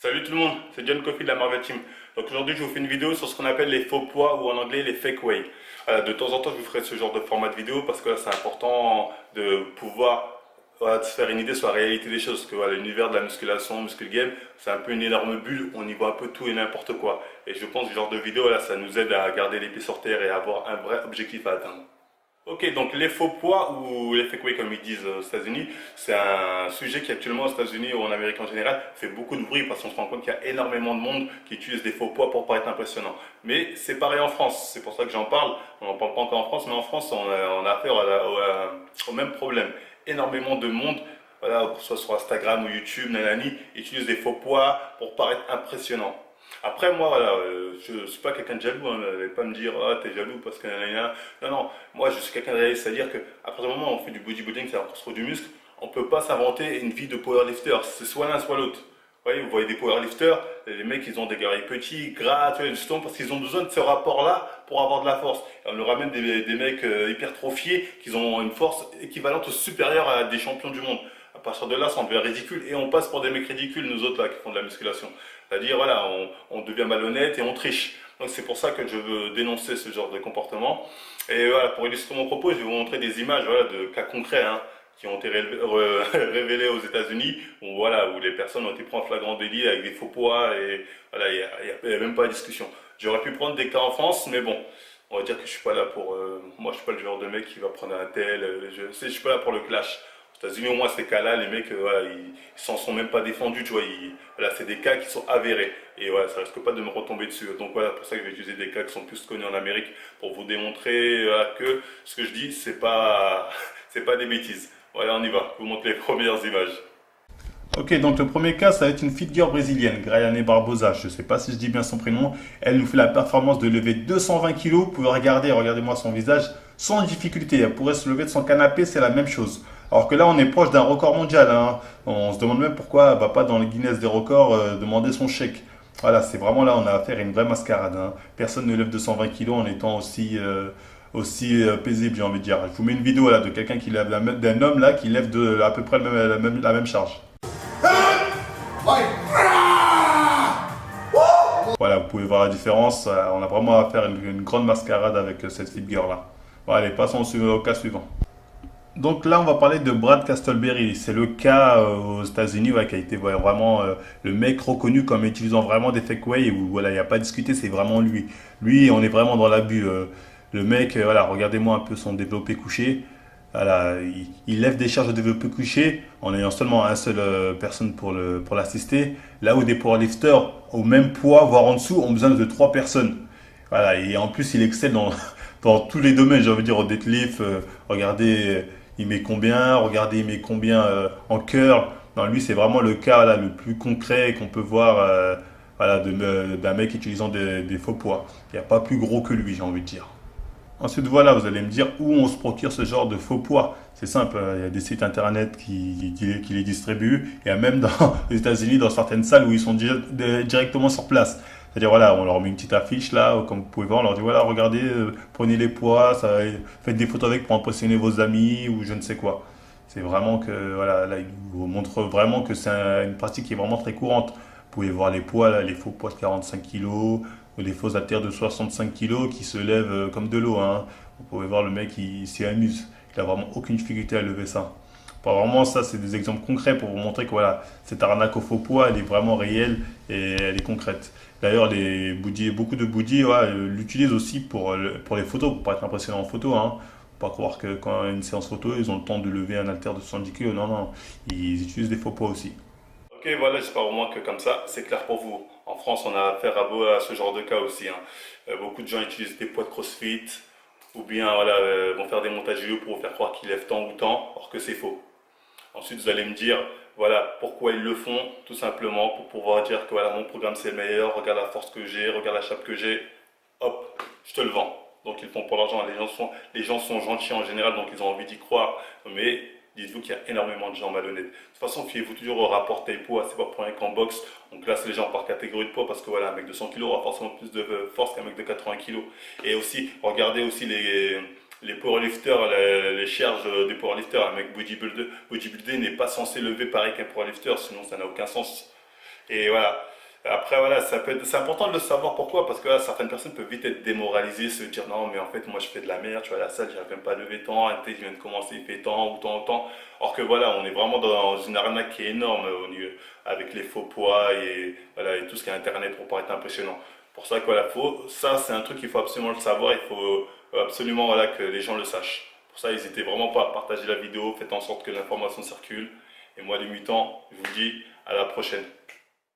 Salut tout le monde, c'est John Coffey de la Marvel Team. Donc aujourd'hui je vous fais une vidéo sur ce qu'on appelle les faux poids ou en anglais les fake weight. De temps en temps je vous ferai ce genre de format de vidéo parce que là c'est important de pouvoir se faire une idée sur la réalité des choses. Parce que voilà, l'univers de la musculation, muscle game, c'est un peu une énorme bulle, on y voit un peu tout et n'importe quoi. Et je pense que ce genre de vidéo là ça nous aide à garder les pieds sur terre et à avoir un vrai objectif à atteindre. Ok, donc les faux poids ou les fake weight comme ils disent aux États-Unis, c'est un sujet qui actuellement aux États-Unis ou en Amérique en général fait beaucoup de bruit parce qu'on se rend compte qu'il y a énormément de monde qui utilise des faux poids pour paraître impressionnant. Mais c'est pareil en France, c'est pour ça que j'en parle. On n'en parle pas encore en France, mais en France on a affaire au même problème. Énormément de monde, voilà, que ce soit sur Instagram ou YouTube, nanani, utilise des faux poids pour paraître impressionnant. Après, moi, voilà, je ne suis pas quelqu'un de jaloux, hein, n'allez pas me dire, ah, t'es jaloux parce que nanana. Non, non, moi, je suis quelqu'un de réaliste, c'est-à-dire qu'à partir du moment où on fait du bodybuilding, c'est-à-dire qu'on se trouve du muscle, on ne peut pas s'inventer une vie de powerlifter, c'est soit l'un, soit l'autre. Vous voyez des powerlifters, les mecs, ils ont des gabarits petits, gras, tu vois, justement, parce qu'ils ont besoin de ce rapport-là pour avoir de la force. Et on nous ramène des mecs hypertrophiés qui ont une force équivalente ou supérieure à des champions du monde. À partir de là, ça en devient ridicule et on passe pour des mecs ridicules, nous autres là, qui font de la musculation. C'est-à-dire, voilà, on devient malhonnête et on triche. Donc c'est pour ça que je veux dénoncer ce genre de comportement. Et voilà, pour illustrer mon propos, je vais vous montrer des images voilà, de cas concrets hein, qui ont été révélés aux États-Unis, où, voilà, où les personnes ont été prises en flagrant délit avec des faux poids et voilà, il n'y a même pas de discussion. J'aurais pu prendre des cas en France, mais bon, on va dire que je suis pas là pour. Moi, je suis pas le genre de mec qui va prendre un tel. Je suis pas là pour le clash. Aux États-Unis, au moins, ces cas-là, les mecs, voilà, ils s'en sont même pas défendus, tu vois. Voilà, c'est des cas qui sont avérés. Et voilà, ça risque pas de me retomber dessus. Donc voilà, pour ça que je vais utiliser des cas qui sont plus connus en Amérique pour vous démontrer voilà, que ce que je dis, c'est pas, c'est pas des bêtises. Voilà, on y va. Je vous montre les premières images. Ok, donc le premier cas, ça va être une figure brésilienne, Graiane Barbosa. Je ne sais pas si je dis bien son prénom. Elle nous fait la performance de lever 220 kilos. Vous pouvez regarder, regardez-moi son visage, sans difficulté. Elle pourrait se lever de son canapé, c'est la même chose. Alors que là, on est proche d'un record mondial. Hein. On se demande même pourquoi elle ne va pas dans le Guinness des records demander son chèque. Voilà, c'est vraiment là, on a affaire à une vraie mascarade. Hein. Personne ne lève 220 kilos en étant aussi paisible, j'ai envie de dire. Je vous mets une vidéo là de quelqu'un qui lève d'un homme là qui lève à peu près la même charge. Voilà, vous pouvez voir la différence. On a vraiment à faire une grande mascarade avec cette figure-là. Bon, allez, passons au cas suivant. Donc là, on va parler de Brad Castleberry. C'est le cas aux États-Unis qui a été vraiment le mec reconnu comme utilisant vraiment des fake way où voilà, il n'y a pas à discuter, c'est vraiment lui. Lui, on est vraiment dans l'abus. Le mec, voilà, regardez-moi un peu son développé couché. Voilà, il lève des charges de développé couché en ayant seulement un seul personne pour l'assister. Là où des powerlifters au même poids, voire en dessous, ont besoin de trois personnes. Voilà, et en plus, il excelle dans tous les domaines, j'ai envie de dire, au deadlift. Regardez, il met combien, regardez, il met combien en curl. Non, lui, c'est vraiment le cas là, le plus concret qu'on peut voir voilà, d'un mec utilisant des faux poids. Il n'y a pas plus gros que lui, j'ai envie de dire. Ensuite, voilà, vous allez me dire où on se procure ce genre de faux poids. C'est simple, il y a des sites internet qui les distribuent. Il y a même dans les États-Unis, dans certaines salles où ils sont directement sur place. C'est-à-dire, voilà, on leur met une petite affiche là, comme vous pouvez voir, on leur dit, voilà, regardez, prenez les poids, faites des photos avec pour impressionner vos amis ou je ne sais quoi. C'est vraiment que, voilà, là, ils vous montrent vraiment que c'est une pratique qui est vraiment très courante. Vous pouvez voir les poids, là, les faux poids de 45 kilos, ou les faux haltères de 65 kilos qui se lèvent comme de l'eau. Hein. Vous pouvez voir le mec, il s'y amuse. Il n'a vraiment aucune difficulté à lever ça. Vraiment, ça, c'est des exemples concrets pour vous montrer que voilà, cette arnaque au faux poids, elle est vraiment réelle et elle est concrète. D'ailleurs, beaucoup de bouddhis l'utilisent aussi pour les photos, pour pas être impressionnant en photo. Hein. Faut pas croire que quand il y a une séance photo, ils ont le temps de lever un haltère de 70 kg. Non, non, ils utilisent des faux poids aussi. Ok, voilà, j'espère au moins que comme ça, c'est clair pour vous. En France, on a affaire à ce genre de cas aussi. Hein. Beaucoup de gens utilisent des poids de CrossFit ou bien voilà, vont faire des montages vidéo pour vous faire croire qu'ils lèvent tant ou tant, or que c'est faux. Ensuite, vous allez me dire, voilà, pourquoi ils le font, tout simplement pour pouvoir dire que voilà, mon programme c'est le meilleur, regarde la force que j'ai, regarde la chape que j'ai, hop, je te le vends. Donc ils le font pour l'argent, les gens sont gentils en général, donc ils ont envie d'y croire, mais dites-vous qu'il y a énormément de gens malhonnêtes. De toute façon, fiez-vous toujours au rapport taille-poids, c'est pas pour rien qu'en boxe, on classe les gens par catégorie de poids, parce que voilà, un mec de 100 kg aura forcément plus de force qu'un mec de 80 kg. Et aussi, regardez aussi les powerlifters, les charges des powerlifters. Un mec bodybuilder n'est pas censé lever pareil qu'un powerlifter, sinon ça n'a aucun sens. Et voilà. Après, voilà, c'est important de le savoir pourquoi, parce que là, certaines personnes peuvent vite être démoralisées, se dire non, mais en fait, moi je fais de la merde, tu vois, à la salle, j'arrive même pas à lever tant, un tel, il vient de commencer, il fait tant, ou tant, ou tant. Or que voilà, on est vraiment dans une arnaque qui est énorme au niveau, avec les faux poids et, voilà, et tout ce qui est internet pour paraître impressionnant. Pour ça que voilà, ça, c'est un truc qu'il faut absolument le savoir, il faut absolument voilà, que les gens le sachent. Pour ça, n'hésitez vraiment pas à partager la vidéo, faites en sorte que l'information circule. Et moi, les mutants, je vous dis à la prochaine.